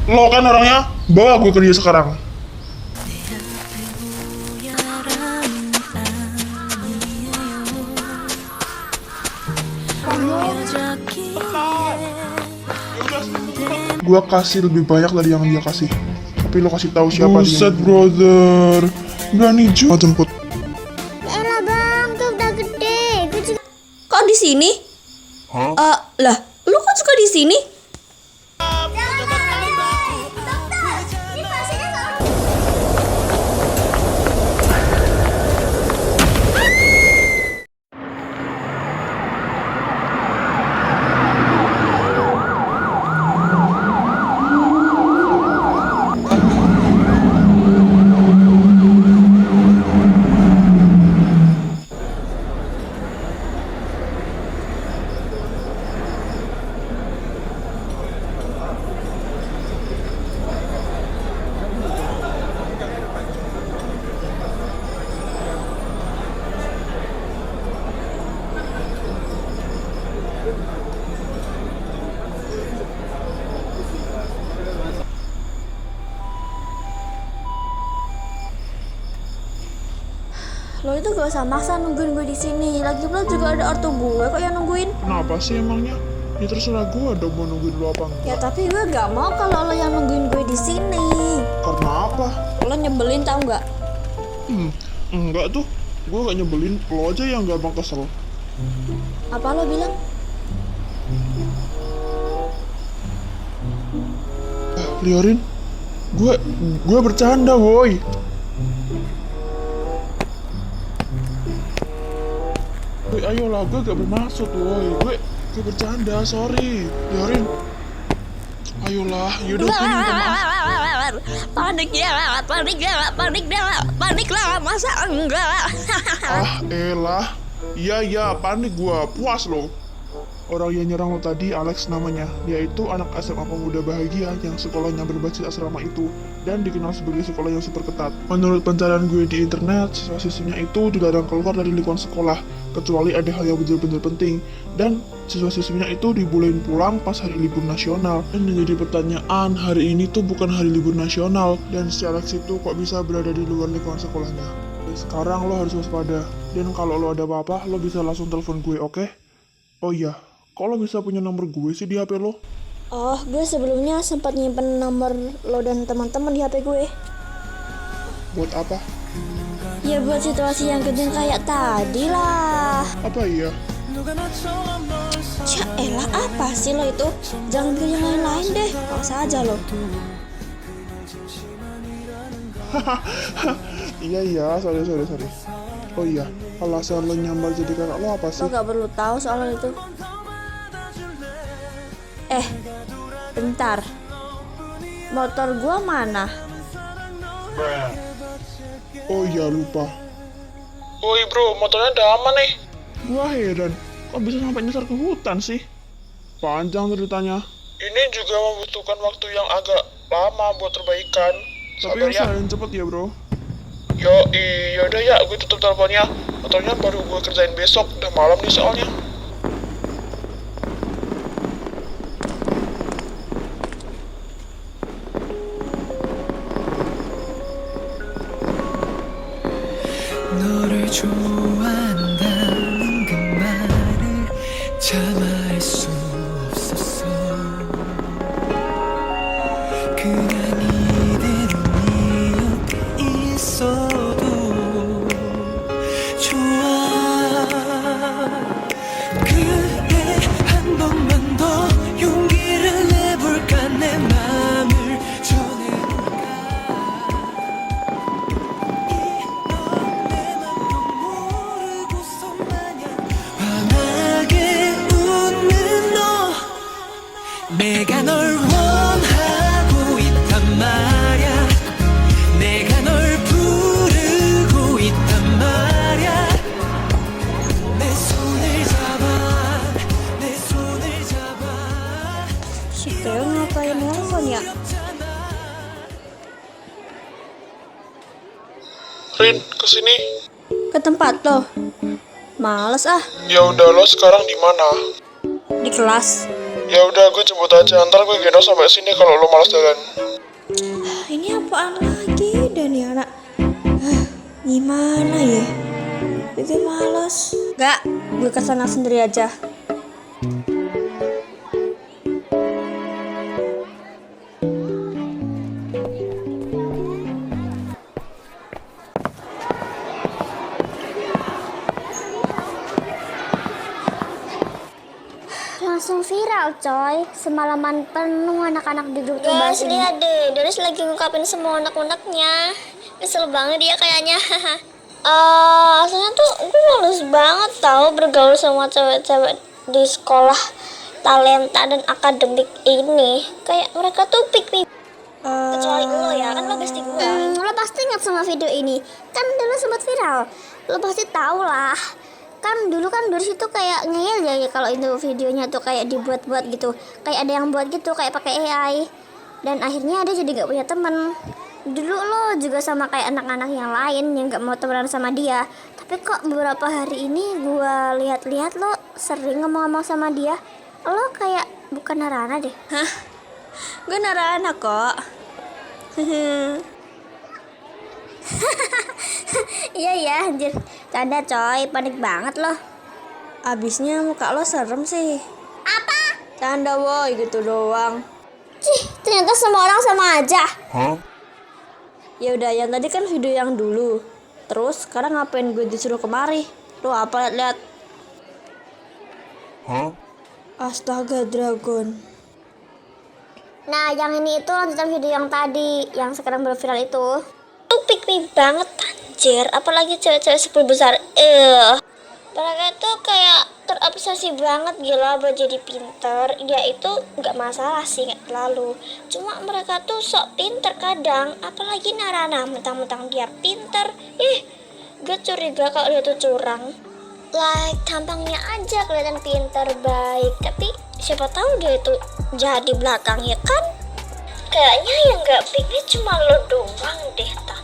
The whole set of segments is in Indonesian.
Lo kan orangnya, bawa gue kerja sekarang. Gua kasih lebih banyak dari yang dia kasih. Tapi lo kasih tahu siapa dia. Buset brother, berani juga jemput. Elah bang, tuh udah gede. Gue juga... Kok di sini? Lah, lu kan suka di sini? Lo itu gak usah maksa nungguin gue di sini. Lagi pula juga ada ortu gue kok yang nungguin. Kenapa sih emangnya? Ya terserah gue dong mau nungguin lo apa enggak. Ya tapi gue gak mau kalau lo yang nungguin gue di sini. Karena apa? Lo nyebelin tau nggak? Enggak tuh. Gue gak nyebelin, lo aja yang gampang kesel. Apa lo bilang? Liorin, gue bercanda boy. Boy, ayolah, gue gak bermaksud boy. Gue bercanda, sorry. Liorin, ayolah, yaudah gue minta maaf. Panik lah, masa enggak? Elah, iya, panik gue, puas lo. Orang yang nyerang lo tadi Alex namanya. Dia itu anak SMA Pemuda Bahagia yang sekolahnya berbasis asrama itu dan dikenal sebagai sekolah yang super ketat. Menurut pencarian gue di internet, siswa-siswinya itu dilarang keluar dari lingkungan sekolah kecuali ada hal yang benar-benar penting, dan siswa-siswinya itu dibolehin pulang pas hari libur nasional. Dan menjadi pertanyaan, hari ini tuh bukan hari libur nasional dan si Alex itu kok bisa berada di luar lingkungan sekolahnya. Dan sekarang lo harus waspada, dan kalau lo ada apa-apa lo bisa langsung telepon gue, oke? Oh iya, kok lo bisa punya nomor gue sih di HP lo? Oh, gue sebelumnya sempat nyimpen nomor lo dan teman-teman di HP gue. Buat apa? Ya buat situasi yang genting kayak tadi lah. Apa iya? Ya elah, apa sih lo itu? Jangan bikin yang lain-lain deh, paksa aja lo. Iya, sorry. Oh iya, alasan lo nyambar jadi kakak lo apa sih? Lo gak perlu tahu soal itu. Bentar. Motor gua mana? Oh iya, lupa. Woi bro, motornya udah aman nih. Gua heran, kok bisa sampai nyasar ke hutan sih? Panjang ceritanya. Ini juga membutuhkan waktu yang agak lama buat perbaikan. Tapi usahain cepet ya bro. Yaudah ya, gue tutup teleponnya. Motornya baru gue kerjain besok, udah malam nih soalnya. 너를 좋아한다는 그 말을 참아할 수 없었어. 그냥 이대로 네 옆에 있어도 좋아. 그래 한 번만 더 용기를 내볼까. 내 맘을 전해볼까. 내가 널 원하고 있단 말야. 내가 널 부르고 있단 말야. 내 손을 잡아. Si Teo ngapain nelfon ya? Rin, kesini. Ke tempat lo. Males ah, Ya udah, lo sekarang di mana? di kelas. Ya udah, gue jemput aja. Ntar gue gendong sampai sini kalau lo malas jalan. Ini apaan lagi dan ya anak? Gimana ya? Itu males. Gak, gue kesana sendiri aja. Langsung viral coy. Semalaman penuh anak-anak di grup Guys, bahas ini. lihat deh, Doris lagi ngungkapin semua unek-uneknya. Kesel banget dia kayaknya. Asalnya tuh gue males banget tahu bergaul sama cewek-cewek di sekolah talenta dan akademik ini. Kayak mereka tuh pick me. Kecuali lo ya, kan lo bestie gue. Lo pasti ingat sama video ini. Kan dulu sempat viral. Lo pasti tahu lah. Kan dulu kan Doris itu kayak ngeyel ya kalau itu videonya tuh kayak dibuat-buat gitu. Kayak ada yang buat gitu kayak pakai AI. Dan akhirnya dia jadi gak punya temen. Dulu lo juga sama kayak anak-anak yang lain yang gak mau temenan sama dia. Tapi kok beberapa hari ini gue lihat-lihat lo sering ngomong-ngomong sama dia. Lo kayak bukan Narana deh. Hah? Gue Narana kok. Iya ya anjir. Canda coy, panik banget lo. Abisnya muka lo serem sih. Apa? Canda woy, gitu doang. Cih, ternyata semua orang sama aja. Ya udah, yang tadi kan video yang dulu. Terus sekarang ngapain gue disuruh kemari? Tuh apa lihat-lihat. Astaga, dragon. Nah, yang ini itu lanjutan video yang tadi, yang sekarang baru viral itu. Tuh pick me banget anjir, apalagi cewek-cewek 10 besar. Mereka tuh kayak terobsesi banget gila buat jadi pinter. Dia itu nggak masalah sih, nggak terlalu. Cuma mereka tuh sok pinter kadang, apalagi Narana mentang-mentang dia pinter. Gue curiga kalau dia tuh curang. Like tampangnya aja kelihatan pinter baik, tapi siapa tahu dia itu jahat di belakang ya kan? Kayaknya yang nggak picknya cuma lo doang deh tak.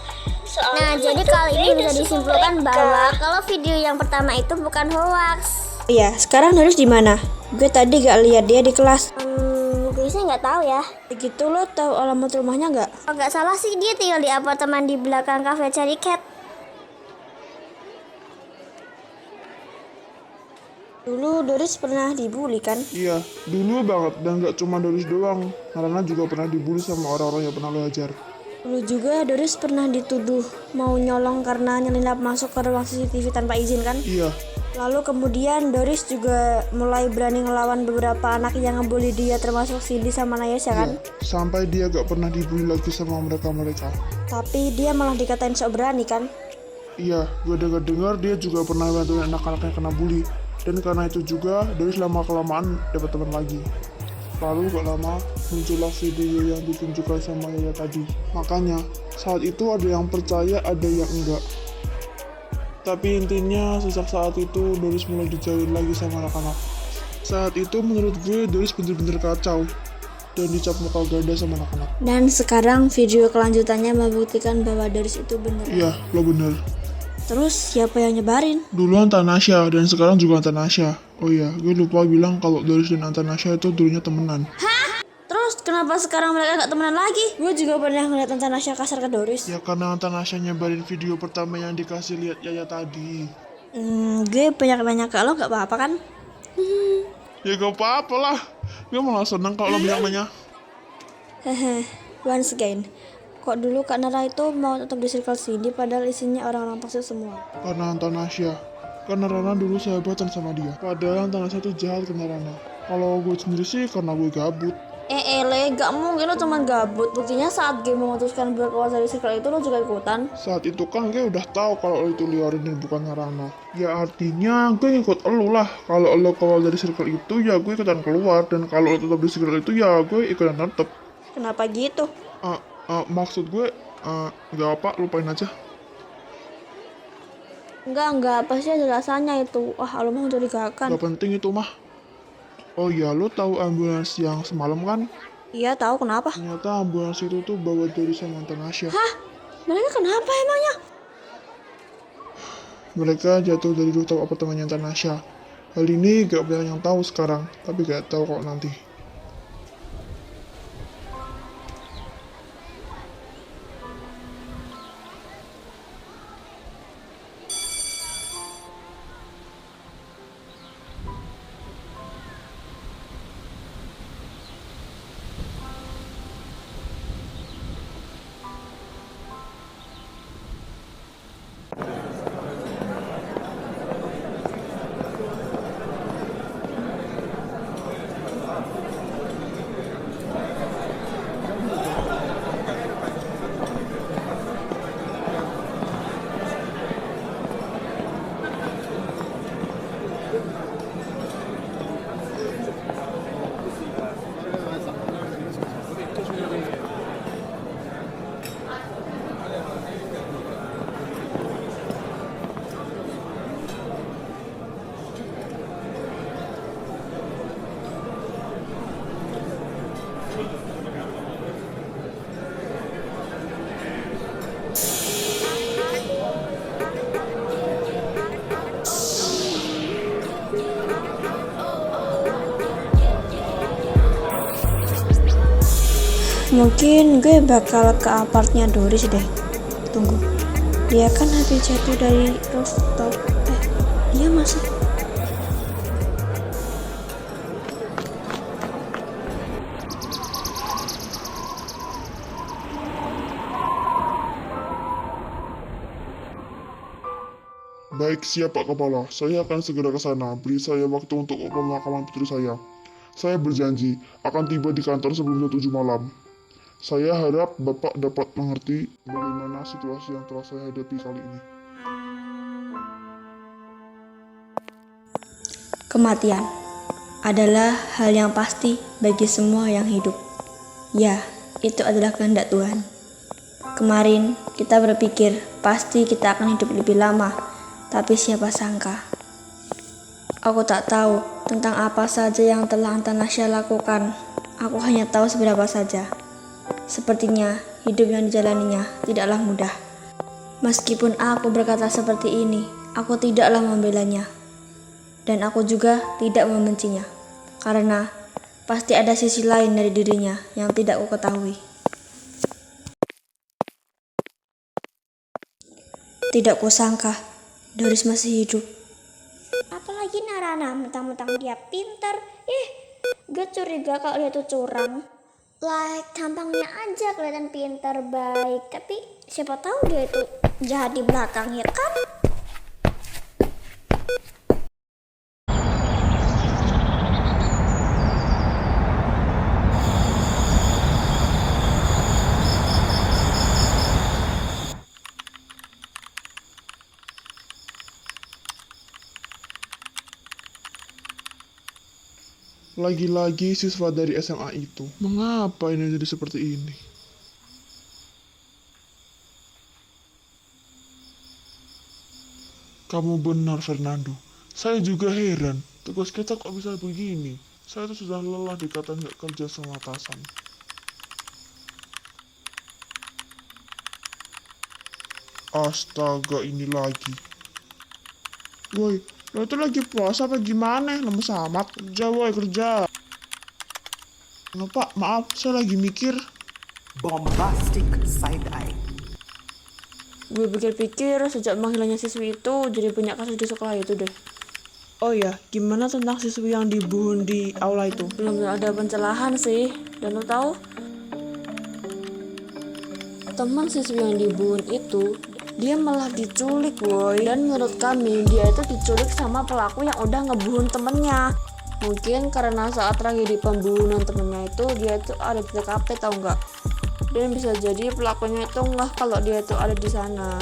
Nah, jadi kali ini bisa disimpulkan bahwa kalau video yang pertama itu bukan hoax. Iya, sekarang Doris di mana? Gue tadi gak lihat dia di kelas. Gue sih nggak tahu ya. Begitu lo tahu alamat rumahnya nggak? Kalau nggak salah sih dia tinggal di apartemen di belakang cafe Cherry Cat. Dulu Doris pernah dibully kan? Iya, dulu banget. Dan gak cuma Doris doang. Narana juga pernah dibully sama orang-orang yang pernah lo ajar. Dulu juga Doris pernah dituduh mau nyolong karena nyelinap masuk ke ruang CCTV tanpa izin kan? Iya, Lalu kemudian Doris juga mulai berani ngelawan beberapa anak yang ngebully dia termasuk Cindy sama Nayasha kan? sampai dia gak pernah dibully lagi sama mereka-mereka. Tapi dia malah dikatain sok berani kan? Iya, gue dengar dia juga pernah bantuin anak-anak yang kena bully. Dan karena itu juga, Doris lama-kelamaan dapat teman lagi. Lalu gak lama, muncullah video yang ditunjukkan sama Yaya tadi. Makanya, saat itu ada yang percaya, ada yang enggak. Tapi intinya, sejak saat itu, Doris mulai dijauhin lagi sama anak-anak. Saat itu menurut gue, Doris bener-bener kacau. Dan dicap muka ganda sama anak-anak. Dan sekarang video kelanjutannya membuktikan bahwa Doris itu benar. Iya, lo bener. Terus siapa yang nyebarin? Dulu Antanasya, dan sekarang juga Antanasya. Oh iya, gue lupa bilang kalau Doris dan Antanasya itu dulunya temenan. Terus kenapa sekarang mereka gak temenan lagi? Gue juga pernah ngeliat Tante Nasya kasar ke Doris. Ya karena Antanasya nyebarin video pertama yang dikasih lihat Yaya tadi. Gue banyak nanya ke lo gak apa-apa kan? Ya gak apa-apa lah. Gue malah seneng kalau lo banyak nanya. Hehe, once again. Kok dulu Kak Nara itu mau tetap di circle Cindy padahal isinya orang-orang toksik semua? Karena Antanasya. Karena Rana dulu sahabatan sama dia. Padahal Antanasya itu jahat ke Rana. Kalau gue sendiri sih karena gue gabut. Gak mungkin lo cuma gabut. Buktinya saat gue memutuskan buat keluar dari circle itu lo juga ikutan. Saat itu kan gue udah tahu kalau lo itu Liorin dan bukan Rana. Ya artinya gue ikut elu lah. Kalau lo keluar dari circle itu ya gue ikutan keluar. Dan kalau lo tetap di circle itu ya gue ikutan tetap. Kenapa gitu? Maksud gue nggak apa, lupain aja. Enggak, pasti ada rasanya itu. Lo mah mencurigakan. Gak penting itu mah. Oh iya, lo tahu ambulans yang semalam kan? Iya, tahu kenapa? Ternyata ambulans itu tuh bawa Doris sama Antanasya. Hah? Mereka kenapa emangnya? Mereka jatuh dari rooftop apartemennya Antanasya. Hal ini gak banyak yang tahu sekarang, tapi gak tahu kok nanti. Mungkin gue bakal ke apartnya Doris deh. Tunggu, dia kan habis jatuh dari rooftop. Dia masih. Baik, siap Pak Kepala. Saya akan segera ke sana. Beri saya waktu untuk pemakaman putri saya. Saya berjanji akan tiba di kantor sebelum jam 7 malam. Saya harap Bapak dapat mengerti bagaimana situasi yang telah saya hadapi kali ini. Kematian adalah hal yang pasti bagi semua yang hidup. Ya, itu adalah kehendak Tuhan. Kemarin kita berpikir pasti kita akan hidup lebih lama, tapi siapa sangka. Aku tak tahu tentang apa saja yang telah Antanasya lakukan. Aku hanya tahu seberapa saja. Sepertinya hidup yang dijalaninya tidaklah mudah. Meskipun aku berkata seperti ini, aku tidaklah membelanya. Dan aku juga tidak membencinya, karena pasti ada sisi lain dari dirinya yang tidak aku ketahui. Tidak kusangka Doris masih hidup. Apalagi Narana, mentang-mentang dia pintar. Gue curiga kalau dia tuh curang. Like, tampangnya aja kelihatan pintar, baik. Tapi siapa tahu dia itu jahat di belakang, ya kan? Lagi-lagi siswa dari SMA itu. Mengapa ini jadi seperti ini? Kamu benar, Fernando. Saya juga heran. Tugas kita kok bisa begini? Saya tuh sudah lelah dikatakan nggak kerja sama atasan. Astaga, ini lagi. Woi, lo itu lagi puasa apa gimana? Lemes amat. Kerja, woi, kerja. Nggak, Pak, maaf, saya lagi mikir. Bombastic side eye. Gue pikir-pikir sejak menghilangnya siswi itu jadi banyak kasus di sekolah itu deh. Oh ya, gimana tentang siswi yang dibunuh di aula itu? Belum ada pencerahan sih. Dan lo tahu, teman siswi yang dibunuh itu dia malah diculik, boy. Dan menurut kami dia itu diculik sama pelaku yang udah ngebunuh temennya. Mungkin karena saat tragedi pembunuhan temennya itu dia itu ada di TKP, tau nggak? Dan bisa jadi pelakunya itu nggak kalau dia itu ada di sana.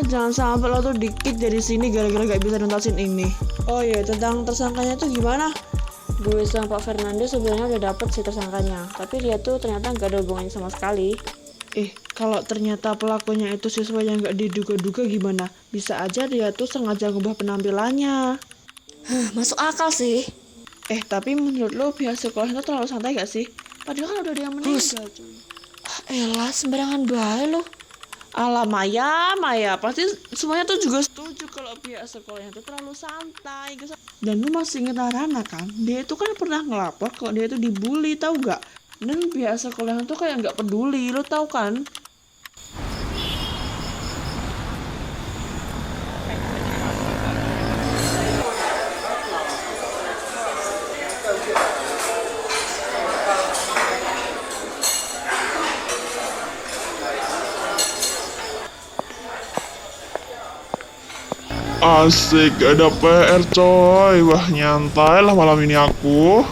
Jangan sampai lo tuh dikit dari sini gara-gara gak bisa nuntasin ini. Oh iya, tentang tersangkanya tuh gimana? Gue sama Pak Fernando sebenarnya udah dapet sih tersangkanya, tapi dia tuh ternyata nggak ada hubungannya sama sekali. Kalau ternyata pelakunya itu siswa yang gak diduga-duga gimana? Bisa aja dia tuh sengaja ngubah penampilannya. Masuk akal sih. Tapi menurut lo pihak sekolah itu terlalu santai gak sih? Padahal kan udah ada yang meninggal, cuy. Elah, sembarangan baik lo. Alah, Maya, pasti semuanya tuh juga setuju kalau pihak sekolahnya itu terlalu santai. Dan lu masih inget Narana kan? Dia itu kan pernah ngelapor kalau dia itu dibully, tau gak? Dan pihak sekolahnya tuh kayak gak peduli, lu tau kan? Asik, gak ada PR coy. Wah, nyantai lah malam ini aku.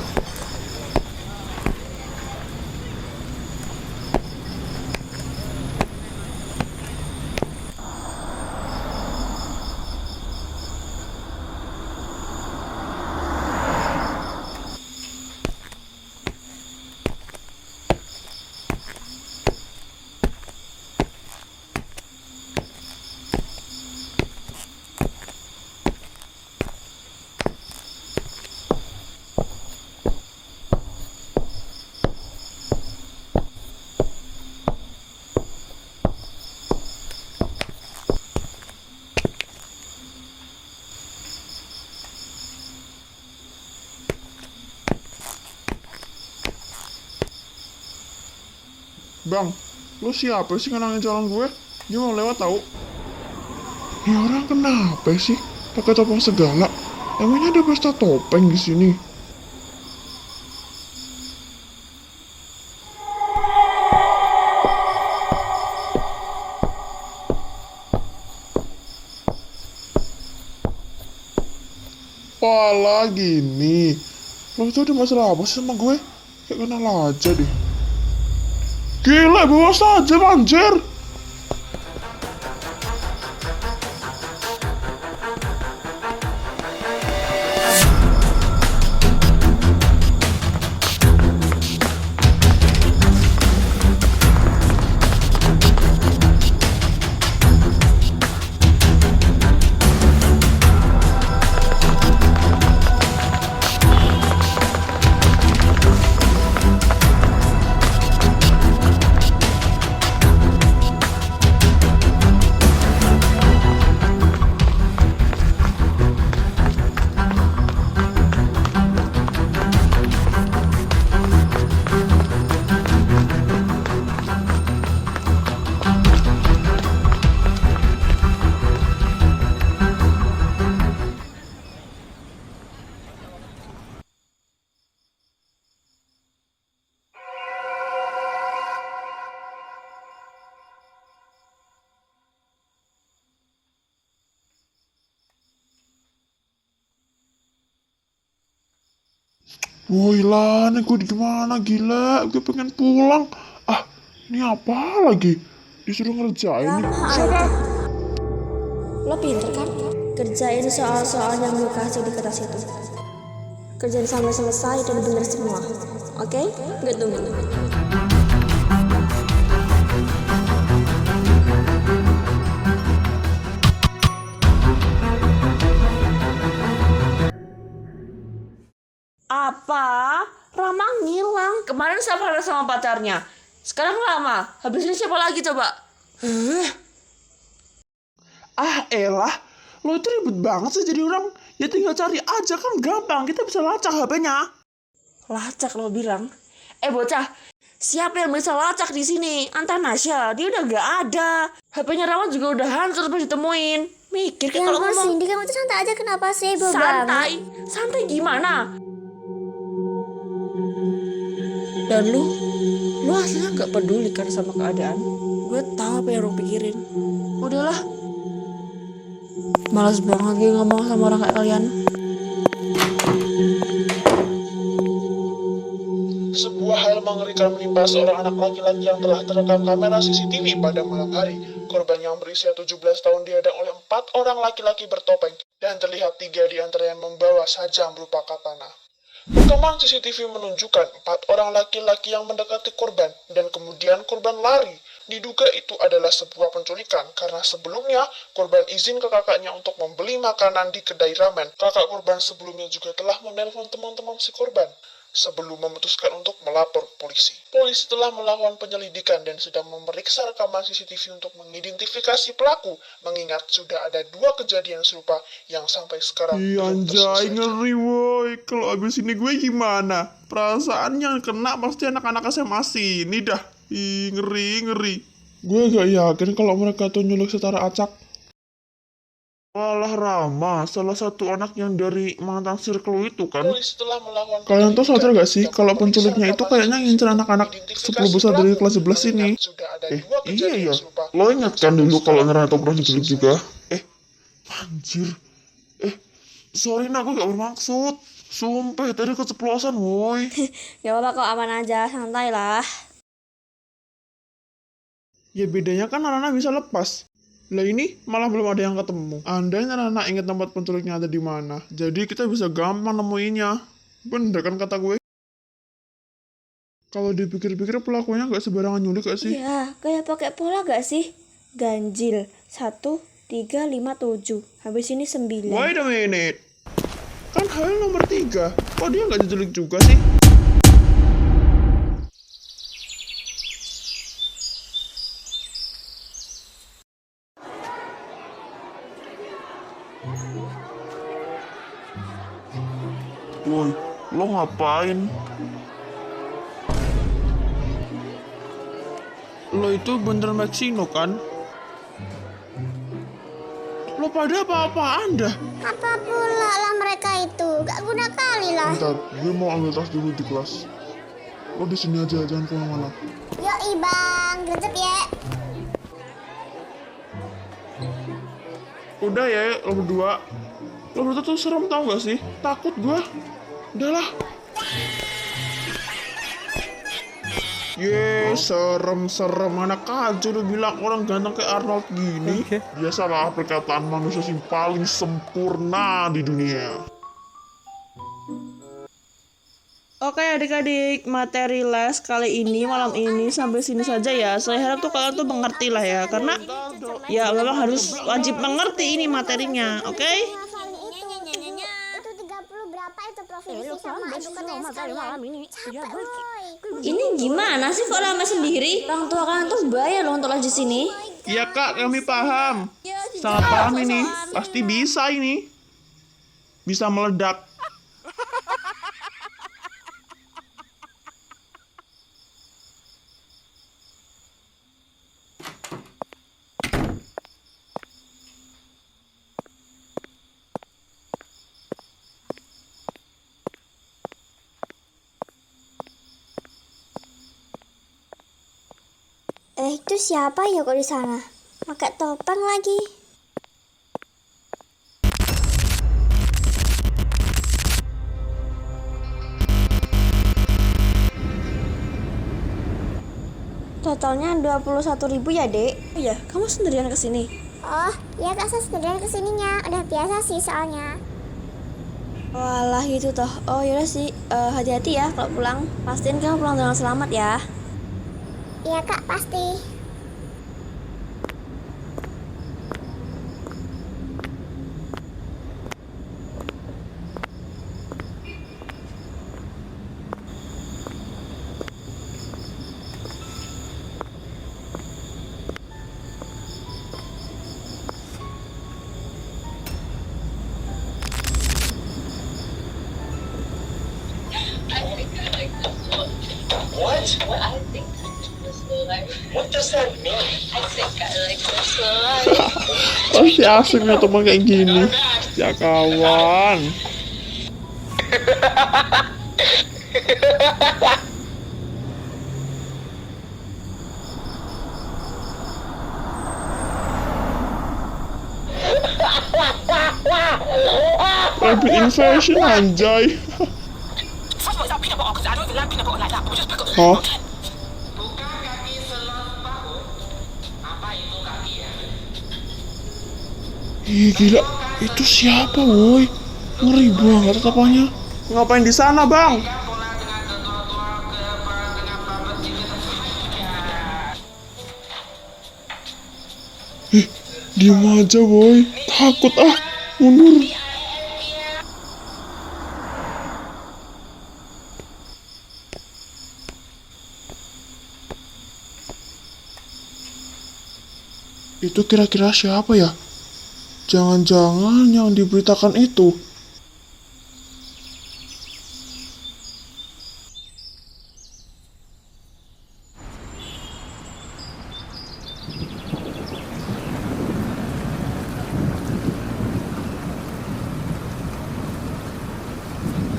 Bang, lu siapa sih ngenangin jalan gue? Dia mau lewat tahu. Ini orang kenapa sih? Pakai topeng segala. Emangnya ada pesta topeng di sini? Apalah gini. Lo itu ada masalah apa sih sama gue? Kayak kenal aja deh. Gila, bawa saja manjer. Woi lah, ini gue di mana gila? Gue pengen pulang. Ah, ini apa lagi? Disuruh ngerjain nih. Lo pinter kan? Kerjain soal-soal yang gue kasih di kertas itu. Kerjain sampai selesai dan bener semua. Oke? Gue tunggu. Apa? Rama ngilang. Kemarin sama pacarnya. Sekarang Rama. Habis ini siapa lagi coba? Ah elah. Lo itu ribet banget sih jadi orang. Ya tinggal cari aja kan gampang. Kita bisa lacak HP-nya. Lacak lo bilang? Bocah. Siapa yang bisa lacak di sini? Anta Nasya. Dia udah gak ada. HP-nya Rama juga udah hancur pas ditemuin. Mikir kan Ya kalau Mas ngomong. Cindy, kamu tuh santai aja, kenapa sih? Boba Santai? Santai gimana? Dan lu aslinya gak peduli kan sama keadaan. Gue tahu apa yang lu pikirin. Udahlah. Malas banget gue ngomong sama orang kayak kalian. Sebuah hal mengerikan menimpa seorang anak laki-laki yang telah terekam kamera CCTV pada malam hari. Korban yang berusia 17 tahun dihadang oleh 4 orang laki-laki bertopeng dan terlihat 3 di antaranya membawa saja berupa katana. Rekaman CCTV menunjukkan 4 orang laki-laki yang mendekati korban dan kemudian korban lari. Diduga itu adalah sebuah penculikan karena sebelumnya korban izin ke kakaknya untuk membeli makanan di kedai ramen. Kakak korban sebelumnya juga telah menelpon teman-teman si korban sebelum memutuskan untuk melapor polisi. Polisi telah melakukan penyelidikan dan sedang memeriksa rekaman CCTV untuk mengidentifikasi pelaku, mengingat sudah ada 2 kejadian serupa yang sampai sekarang belum Anjay, terselesaikan. ngeri woi. Kalau abis ini gue gimana? Perasaan yang kena pasti anak-anak SMA sini dah. Ih, ngeri. Gue gak yakin kalau mereka tuh nyulik setara acak. Walah Rama, salah satu anak yang dari mantan circle itu kan. Polisi telah melakukan Kalian tuh sadar penyelidikan gak sih dan kalau memeriksa penculiknya itu rekaman kayaknya CCTV ngincer anak-anak identifikasi 10 besar dari pelaku, kelas 11 ini. mengingat sudah ada 2 Iya kejadian ya. serupa Lo ingat yang kan sampai dulu kalau sekarang Nerato belum pernah diculik juga? terselesaikan. Anjir. Sorry aku gak bermaksud. Sumpah tadi keceplosan woi. Gak apa-apa kok, aman aja, santai lah. Ya bedanya kan anak-anak bisa lepas. Lah ini malah belum ada yang ketemu. Andainya anak-anak ingat tempat penculiknya ada di mana, jadi kita bisa gampang nemuinnya. Bener kan kata gue? Kalau dipikir-pikir pelakunya gak sembarangan nyulik gak sih? Iya, kayak pakai pola gak sih? Ganjil 1, 3, 5, 7. Habis ini 9. Wait a minute. Kan hal nomor 3. Kok dia gak diculik juga sih? Woi, lo ngapain? Lo itu bener Maxino kan? Lo pada apa-apaan dah? Apa pula lah mereka itu? Gak guna kali lah. Bentar, gue mau ambil tas dulu di kelas. Lo di sini aja, jangan kemana-mana. Yoi bang, gercep ya. Udah ya, lo berdua. Lo berdua tuh serem tau gak sih? Takut gue. Udahlah. Serem-serem anak aja lu bilang orang ganteng kayak Arnold gini. Biasalah perkataan manusia sih paling sempurna di dunia. Oke adik-adik, materi les kali ini malam ini sampai sini saja ya. Saya harap tuh kalian tuh mengerti lah ya, karena ya memang harus wajib mengerti ini materinya, oke? Itu 30 berapa itu provinsi sama adukannya sekalian. Capek woy. Ini gimana sih kok rame sendiri? Orang tua kalian tuh bayar loh untuk les di sini. Iya kak, kami paham. Sangat paham ini. Pasti bisa ini. Bisa meledak. Itu siapa ya kok di sana? Pakai topeng lagi. Totalnya 21.000 ya, Dek? Iya, kamu sendirian ke sini. Oh, ya kak saya sendirian kesininya. Udah biasa sih soalnya. Walah gitu toh. Oh yaudah sih, hati-hati ya kalau pulang. Pastiin kamu pulang dengan selamat ya. Iya kak, pasti. What? Well, I think this will like. What does that mean? I think I like this will Pasti asik nih teman kayak gini. Ya kawan. Rabbit invasion anjay. Hah? Ih gila, itu siapa woi? Ngeri banget tatapannya. Ngapain di sana bang? Diam aja woi, takut ah, mundur. Itu kira-kira siapa ya? Jangan-jangan yang diberitakan itu.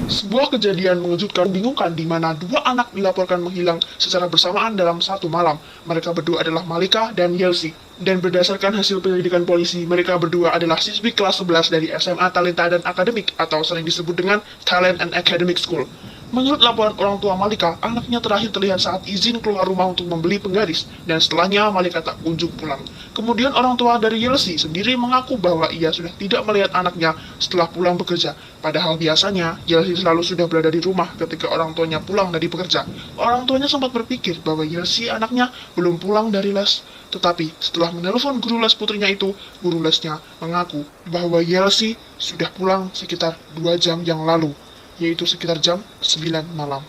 Sebuah kejadian mengejutkan membingungkan di mana dua anak dilaporkan menghilang secara bersamaan dalam satu malam. Mereka berdua adalah Malika dan Yelsi. Dan berdasarkan hasil penyelidikan polisi, mereka berdua adalah siswi kelas 11 dari SMA Talenta dan Akademik atau sering disebut dengan Talent and Academic School. Menurut laporan orang tua Malika, anaknya terakhir terlihat saat izin keluar rumah untuk membeli penggaris, dan setelahnya Malika tak kunjung pulang. Kemudian orang tua dari Yelsi sendiri mengaku bahwa ia sudah tidak melihat anaknya setelah pulang bekerja. Padahal biasanya, Yelsi selalu sudah berada di rumah ketika orang tuanya pulang dari bekerja. Orang tuanya sempat berpikir bahwa Yelsi anaknya belum pulang dari les. Tetapi setelah menelpon guru les putrinya itu, guru lesnya mengaku bahwa Yelsi sudah pulang sekitar 2 jam yang lalu, yaitu sekitar jam 9 malam.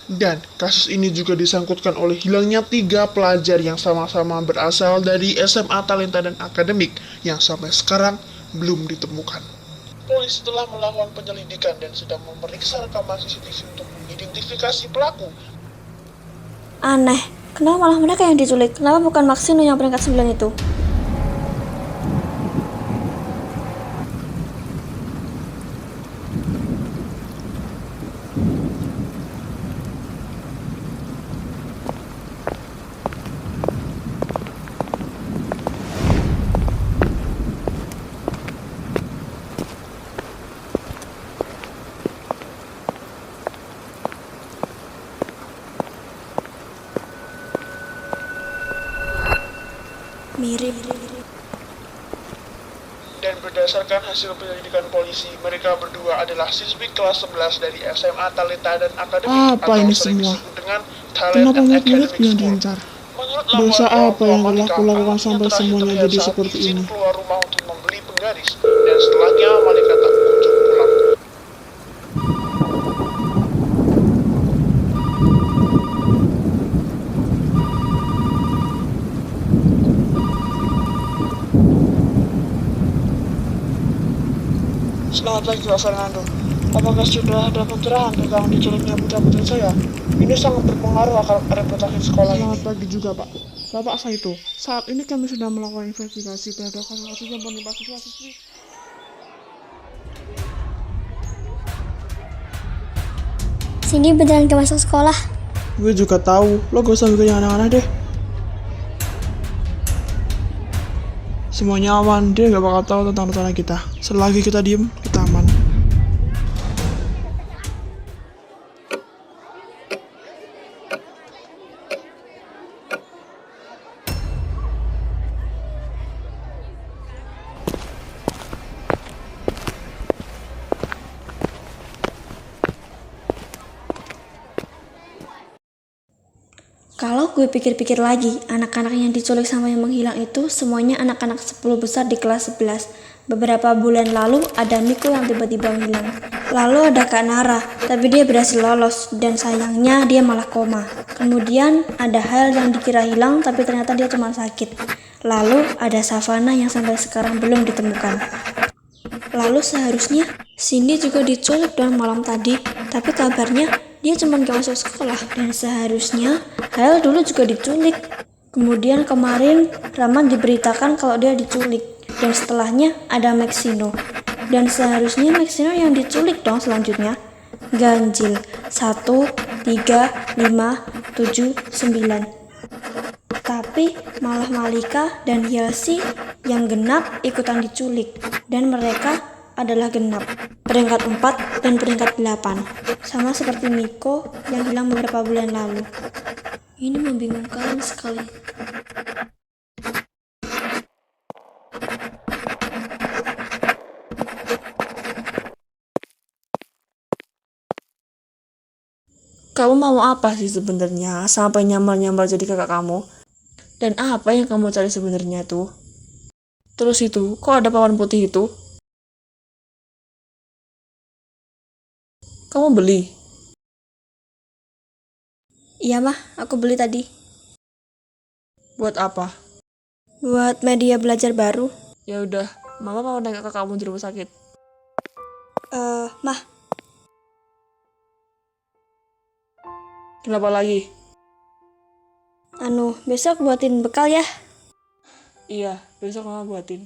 Dan kasus ini juga disangkutkan oleh hilangnya 3 pelajar yang sama-sama berasal dari SMA Talenta dan Akademik yang sampai sekarang belum ditemukan. Polisi telah melakukan penyelidikan dan sedang memeriksa rekaman CCTV untuk mengidentifikasi pelaku. Aneh, kenapa malah mereka yang diculik? Kenapa bukan Maxino yang peringkat 9 itu? Mirip. Dan berdasarkan hasil penyelidikan polisi, mereka berdua adalah siswi kelas 11 dari SMA Talenta dan Akademik Apa ini sering semua? disebut dengan Talent Kenapa and murid-murid Academic yang School. diincar? Menurut Dosa laporan apa yang orang telah tua kulakukan Malika, sampai anaknya semuanya terakhir jadi terlihat seperti saat izin ini? keluar rumah untuk membeli penggaris, dan setelahnya Malika tak kunjung pulang. Selamat pagi, Pak Fernando. Apakah sudah ada pencerahan tentang diculiknya putra-putri saya? Ini sangat berpengaruh akan reputasi sekolah ini. Selamat pagi juga, Pak. Bapak Saito, saat ini kami sedang melakukan investigasi terhadap kasus yang menimpa siswa-siswi. Cindy beneran gak masuk sekolah. Gue juga tahu, lo gak usah bikin yang aneh-aneh deh. Semuanya aman, dia gak bakal tahu tentang rencana kita. Selagi kita diem, kita aman. Kalau gue pikir-pikir lagi, anak-anak yang diculik sama yang menghilang itu semuanya anak-anak 10 besar di kelas 11. Beberapa bulan lalu ada Miko yang tiba-tiba hilang. Lalu ada Kak Nara, tapi dia berhasil lolos dan sayangnya dia malah koma. Kemudian ada Hal yang dikira hilang tapi ternyata dia cuma sakit. Lalu ada Savannah yang sampai sekarang belum ditemukan. Lalu seharusnya Cindy juga diculik dong malam tadi, tapi kabarnya dia cuma gak masuk sekolah. Dan seharusnya Hal dulu juga diculik. Kemudian kemarin Rahman diberitakan kalau dia diculik. Dan setelahnya ada Maxino. Dan seharusnya Maxino yang diculik dong selanjutnya. Ganjil 1, 3, 5, 7, 9. Tapi malah Malika dan Yelsi yang genap ikutan diculik. Dan mereka adalah genap, peringkat 4 dan peringkat 8. Sama seperti Miko yang hilang beberapa bulan lalu. Ini membingungkan sekali. Kamu mau apa sih sebenarnya sampai nyamar-nyamar jadi kakak kamu? Dan apa yang kamu cari sebenarnya tuh? Terus itu, kok ada papan putih itu? Kamu beli? Iya mah, aku beli tadi. Buat apa? Buat media belajar baru. Ya udah, mama mau nengok ke kamu di rumah sakit. Mah, Kenapa lagi? besok buatin bekal ya. Iya, besok mama buatin.